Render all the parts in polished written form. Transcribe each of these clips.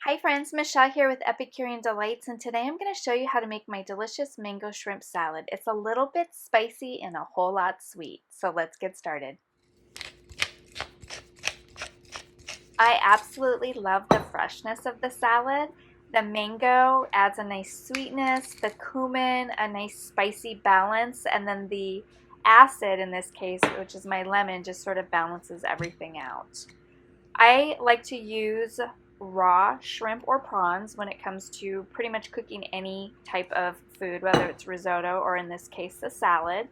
Hi friends, Michelle here with Epicurean Delights, and today I'm going to show you how to make my delicious mango shrimp salad. It's a little bit spicy and a whole lot sweet, so let's get started. I absolutely love the freshness of the salad. The mango adds a nice sweetness, the cumin, a nice spicy balance, and then the acid in this case, which is my lemon, just sort of balances everything out. I like to use raw shrimp or prawns when it comes to pretty much cooking any type of food, whether it's risotto or in this case a salad.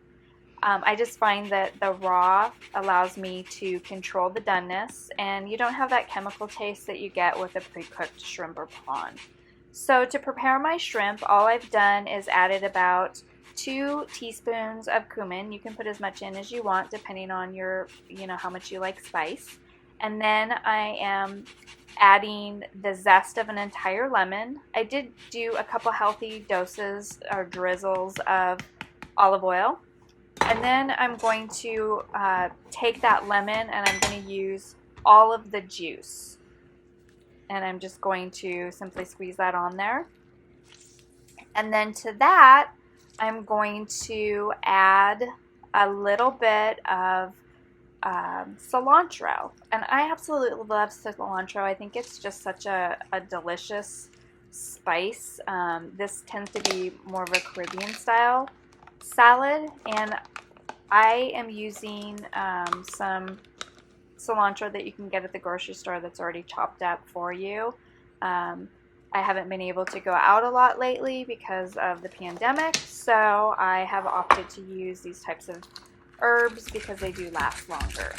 I just find that the raw allows me to control the doneness, and you don't have that chemical taste that you get with a pre-cooked shrimp or prawn. So to prepare my shrimp, all I've done is added about 2 teaspoons of cumin. You can put as much in as you want depending on your, how much you like spice. And then I am adding the zest of an entire lemon. I did do a couple healthy doses or drizzles of olive oil. And then I'm going to take that lemon and I'm going to use all of the juice. And I'm just going to simply squeeze that on there. And then to that, I'm going to add a little bit of cilantro. And I absolutely love cilantro. I think it's just such a delicious spice. This tends to be more of a Caribbean style salad, and I am using some cilantro that you can get at the grocery store that's already chopped up for you. I haven't been able to go out a lot lately because of the pandemic, so I have opted to use these types of herbs because they do last longer.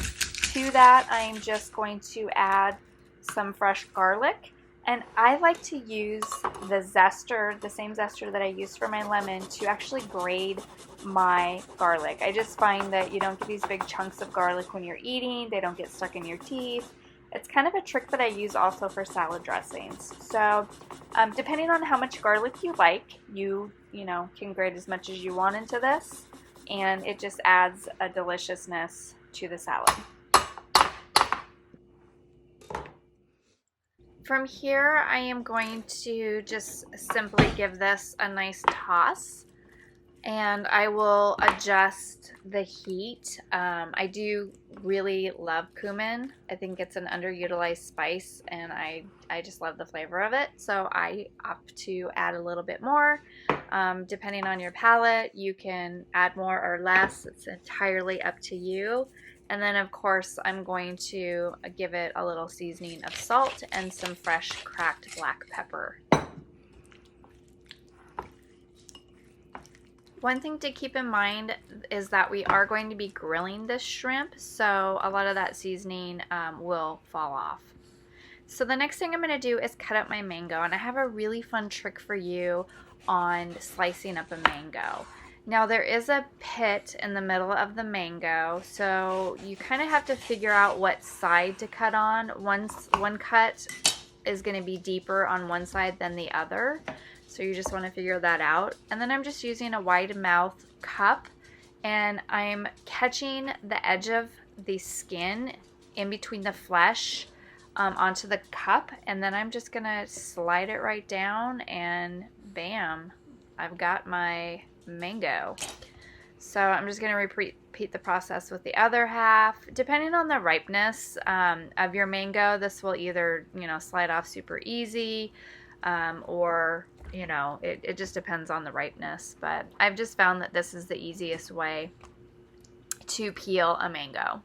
To that, I'm just going to add some fresh garlic, and I like to use the zester, the same zester that I use for my lemon, to actually grate my garlic. I just find that you don't get these big chunks of garlic when you're eating. They don't get stuck in your teeth. It's kind of a trick that I use also for salad dressings. So depending on how much garlic you like, you can grate as much as you want into this, and it just adds a deliciousness to the salad. From here, I am going to just simply give this a nice toss, and I will adjust the heat. I do really love cumin. I think it's an underutilized spice, and I just love the flavor of it, so I opt to add a little bit more. Depending on your palate, you can add more or less. It's entirely up to you. And then of course I'm going to give it a little seasoning of salt and some fresh cracked black pepper. One thing to keep in mind is that we are going to be grilling this shrimp, so a lot of that seasoning will fall off. So the next thing I'm going to do is cut up my mango, and I have a really fun trick for you on slicing up a mango. Now there is a pit in the middle of the mango, so you kind of have to figure out what side to cut on. One cut is going to be deeper on one side than the other, so you just want to figure that out. And then I'm just using a wide mouth cup, and I'm catching the edge of the skin in between the flesh onto the cup, and then I'm just going to slide it right down, and bam, I've got my mango. So I'm just going to repeat the process with the other half. Depending on the ripeness of your mango, this will either, slide off super easy or, it just depends on the ripeness. But I've just found that this is the easiest way to peel a mango.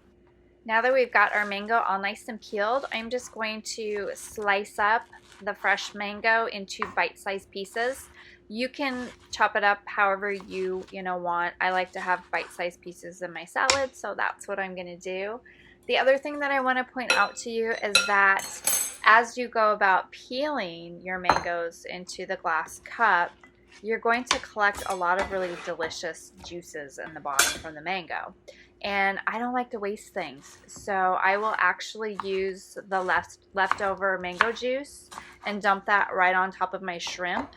Now that we've got our mango all nice and peeled, I'm just going to slice up the fresh mango into bite-sized pieces. You can chop it up however you want. I like to have bite-sized pieces in my salad, so that's what I'm going to do. The other thing that I want to point out to you is that as you go about peeling your mangoes into the glass cup, you're going to collect a lot of really delicious juices in the bottom from the mango. And I don't like to waste things, so I will actually use the leftover mango juice and dump that right on top of my shrimp.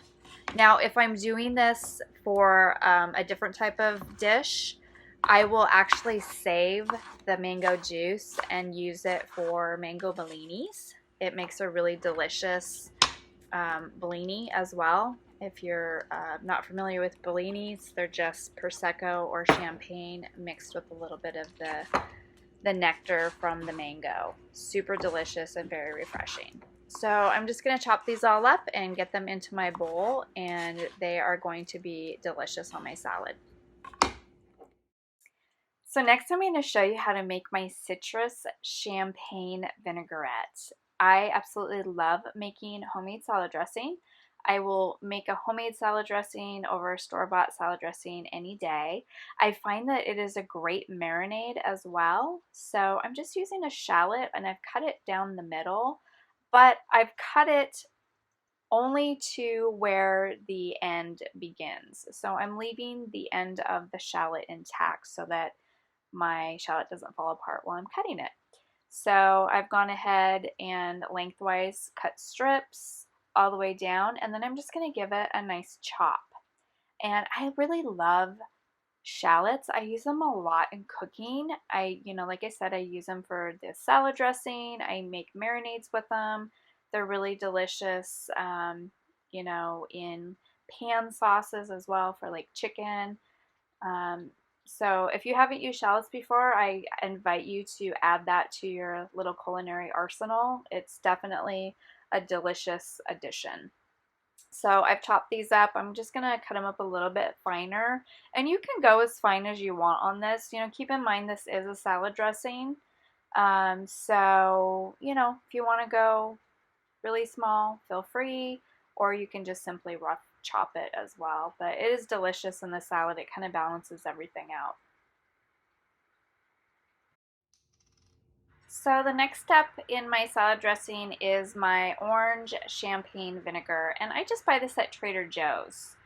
Now, if I'm doing this for a different type of dish, I will actually save the mango juice and use it for mango bellinis. It makes a really delicious Bellini as well. If you're not familiar with Bellinis, they're just Prosecco or champagne mixed with a little bit of the nectar from the mango. Super delicious and very refreshing. So I'm just going to chop these all up and get them into my bowl, and they are going to be delicious on my salad. So next I'm going to show you how to make my citrus champagne vinaigrette. I absolutely love making homemade salad dressing. I will make a homemade salad dressing over a store-bought salad dressing any day. I find that it is a great marinade as well. So I'm just using a shallot and I've cut it down the middle, but I've cut it only to where the end begins. So I'm leaving the end of the shallot intact so that my shallot doesn't fall apart while I'm cutting it. So I've gone ahead and lengthwise cut strips all the way down, and then I'm just going to give it a nice chop. And I really love shallots. I use them a lot in cooking. Like I said, I use them for the salad dressing. I make marinades with them. They're really delicious, in pan sauces as well for like chicken. So if you haven't used shallots before, I invite you to add that to your little culinary arsenal. It's definitely a delicious addition. So I've chopped these up. I'm just going to cut them up a little bit finer. And you can go as fine as you want on this. Keep in mind this is a salad dressing. So, if you want to go really small, feel free. Or you can just simply rough chop it as well, but it is delicious in the salad. It kind of balances everything out. So the next step in my salad dressing is my orange champagne vinegar, and I just buy this at Trader Joe's.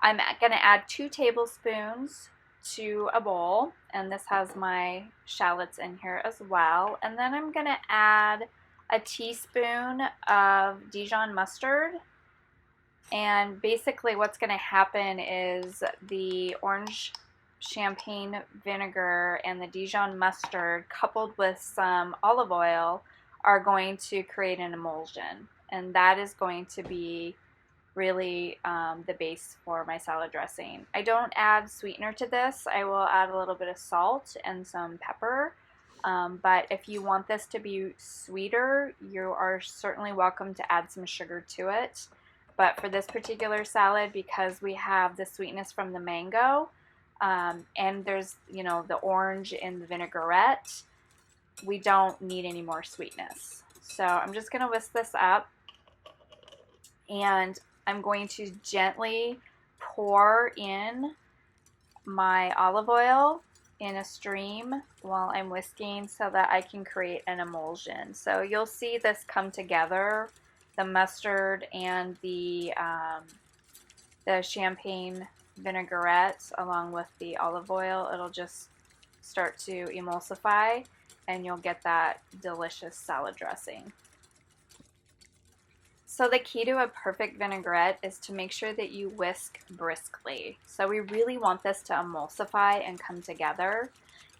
I'm going to add 2 tablespoons to a bowl, and this has my shallots in here as well, and then I'm going to add a teaspoon of Dijon mustard. And basically what's going to happen is the orange champagne vinegar and the Dijon mustard coupled with some olive oil are going to create an emulsion. And that is going to be really the base for my salad dressing. I don't add sweetener to this. I will add a little bit of salt and some pepper. But if you want this to be sweeter, you are certainly welcome to add some sugar to it. But for this particular salad, because we have the sweetness from the mango, and there's, the orange in the vinaigrette, we don't need any more sweetness. So I'm just going to whisk this up, and I'm going to gently pour in my olive oil in a stream while I'm whisking so that I can create an emulsion. So you'll see this come together, the mustard and the champagne vinaigrette along with the olive oil. It'll just start to emulsify and you'll get that delicious salad dressing. So the key to a perfect vinaigrette is to make sure that you whisk briskly. So we really want this to emulsify and come together.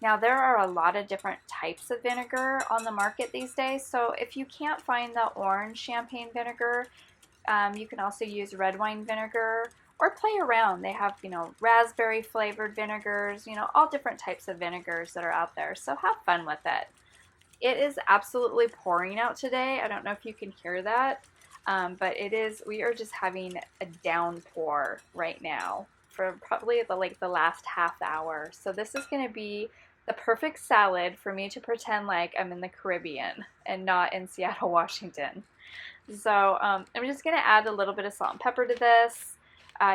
Now there are a lot of different types of vinegar on the market these days, so if you can't find the orange champagne vinegar, you can also use red wine vinegar or play around. They have, raspberry flavored vinegars, all different types of vinegars that are out there, so have fun with it. It is absolutely pouring out today. I don't know if you can hear that, but we are just having a downpour right now for probably the last half hour. So this is going to be the perfect salad for me to pretend like I'm in the Caribbean and not in Seattle, Washington. So I'm just going to add a little bit of salt and pepper to this.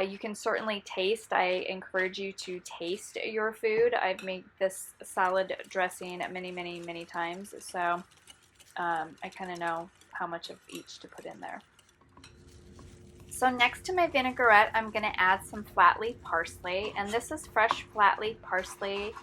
You can certainly taste. I encourage you to taste your food. I've made this salad dressing many, many, many times, so I kind of know how much of each to put in there. So next to my vinaigrette, I'm going to add some flat leaf parsley, and this is fresh flat leaf parsley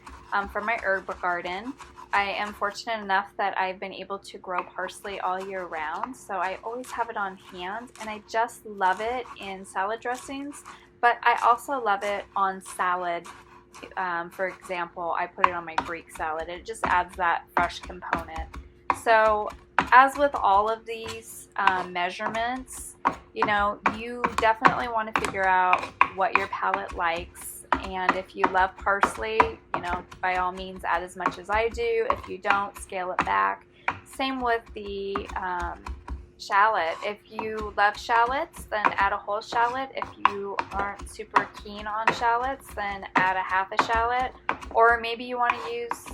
from my herb garden. I am fortunate enough that I've been able to grow parsley all year round, so I always have it on hand, and I just love it in salad dressings, but I also love it on salad. For example, I put it on my Greek salad. It just adds that fresh component. So as with all of these measurements, you know, you definitely want to figure out what your palate likes. And if you love parsley, you know, by all means add as much as I do. If you don't, scale it back. Same with the shallot. If you love shallots, then add a whole shallot. If you aren't super keen on shallots, then add a half a shallot. Or maybe you want to use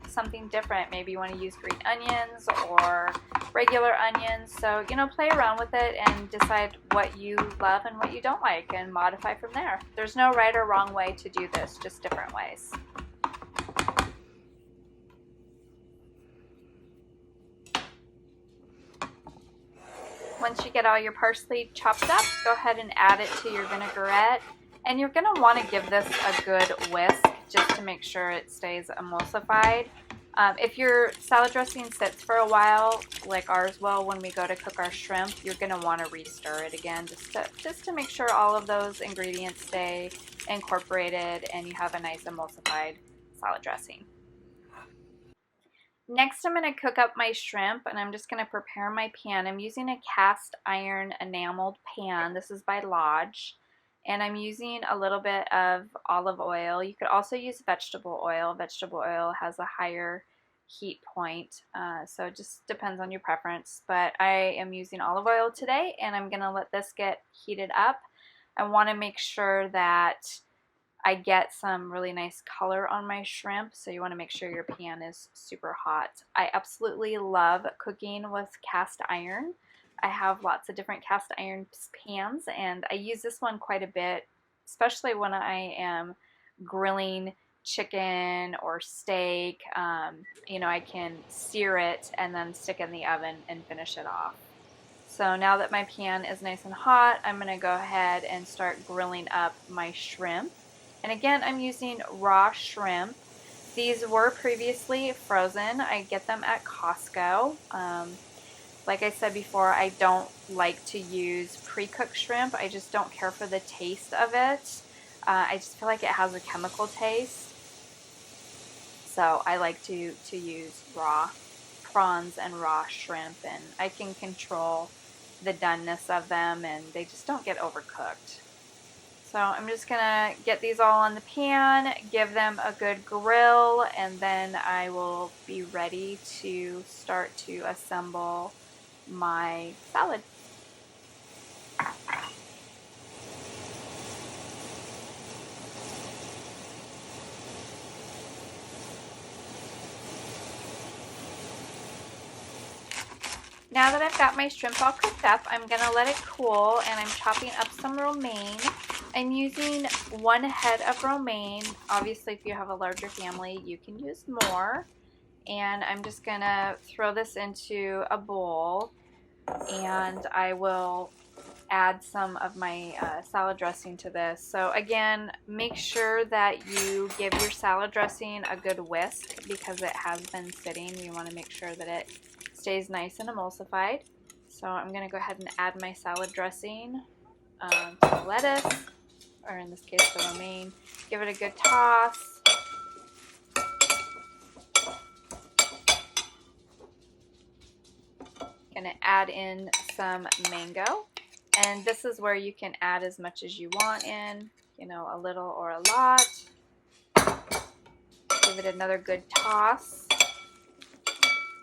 something different. Maybe you want to use green onions or regular onions. So, you know, play around with it and decide what you love and what you don't like and modify from there. There's no right or wrong way to do this, just different ways. Once you get all your parsley chopped up, go ahead and add it to your vinaigrette. And you're going to want to give this a good whisk just to make sure it stays emulsified. If your salad dressing sits for a while, like ours will when we go to cook our shrimp, you're going to want to re-stir it again just to make sure all of those ingredients stay incorporated and you have a nice emulsified salad dressing. Next, I'm going to cook up my shrimp, and I'm just going to prepare my pan. I'm using a cast iron enameled pan. This is by Lodge. And I'm using a little bit of olive oil. You could also use vegetable oil. Vegetable oil has a higher heat point, so it just depends on your preference. But I am using olive oil today, and I'm going to let this get heated up. I want to make sure that I get some really nice color on my shrimp, so you want to make sure your pan is super hot. I absolutely love cooking with cast iron. I have lots of different cast iron pans, and I use this one quite a bit, especially when I am grilling chicken or steak. You know, I can sear it and then stick it in the oven and finish it off. So now that my pan is nice and hot, I'm going to go ahead and start grilling up my shrimp. And again, I'm using raw shrimp. These were previously frozen. I get them at Costco. Like I said before, I don't like to use pre-cooked shrimp. I just don't care for the taste of it. I just feel like it has a chemical taste. So I like to use raw prawns and raw shrimp, and I can control the doneness of them, and they just don't get overcooked. So I'm just going to get these all on the pan, give them a good grill, and then I will be ready to start to assemble my salad. Now that I've got my shrimp all cooked up, I'm going to let it cool, and I'm chopping up some romaine. I'm using 1 head of romaine. Obviously, if you have a larger family, you can use more. And I'm just going to throw this into a bowl, and I will add some of my salad dressing to this. So again, make sure that you give your salad dressing a good whisk because it has been sitting. You want to make sure that it stays nice and emulsified. So I'm going to go ahead and add my salad dressing to the lettuce, or in this case the romaine. Give it a good toss. Going to add in some mango, and this is where you can add as much as you want in, you know, a little or a lot. Give it another good toss.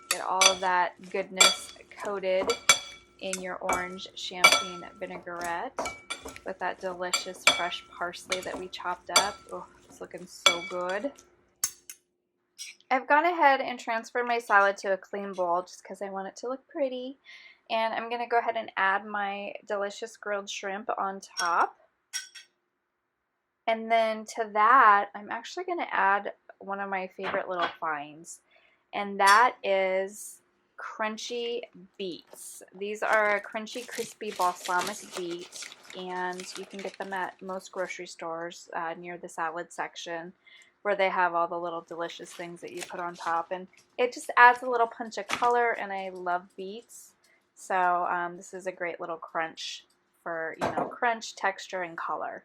Get all of that goodness coated in your orange champagne vinaigrette with that delicious fresh parsley that we chopped up. Oh, it's looking so good. I've gone ahead and transferred my salad to a clean bowl just because I want it to look pretty. And I'm going to go ahead and add my delicious grilled shrimp on top. And then to that, I'm actually going to add one of my favorite little finds. And that is crunchy beets. These are a crunchy, crispy balsamic beet, and you can get them at most grocery stores near the salad section, where they have all the little delicious things that you put on top. And it just adds a little punch of color, and I love beets. So this is a great little crunch for, you know, crunch, texture, and color.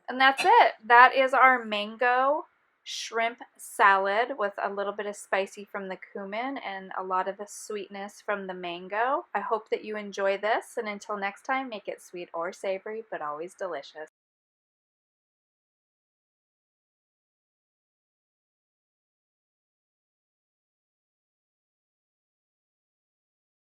And that's it. That is our mango shrimp salad with a little bit of spicy from the cumin and a lot of the sweetness from the mango. I hope that you enjoy this, and until next time, make it sweet or savory, but always delicious.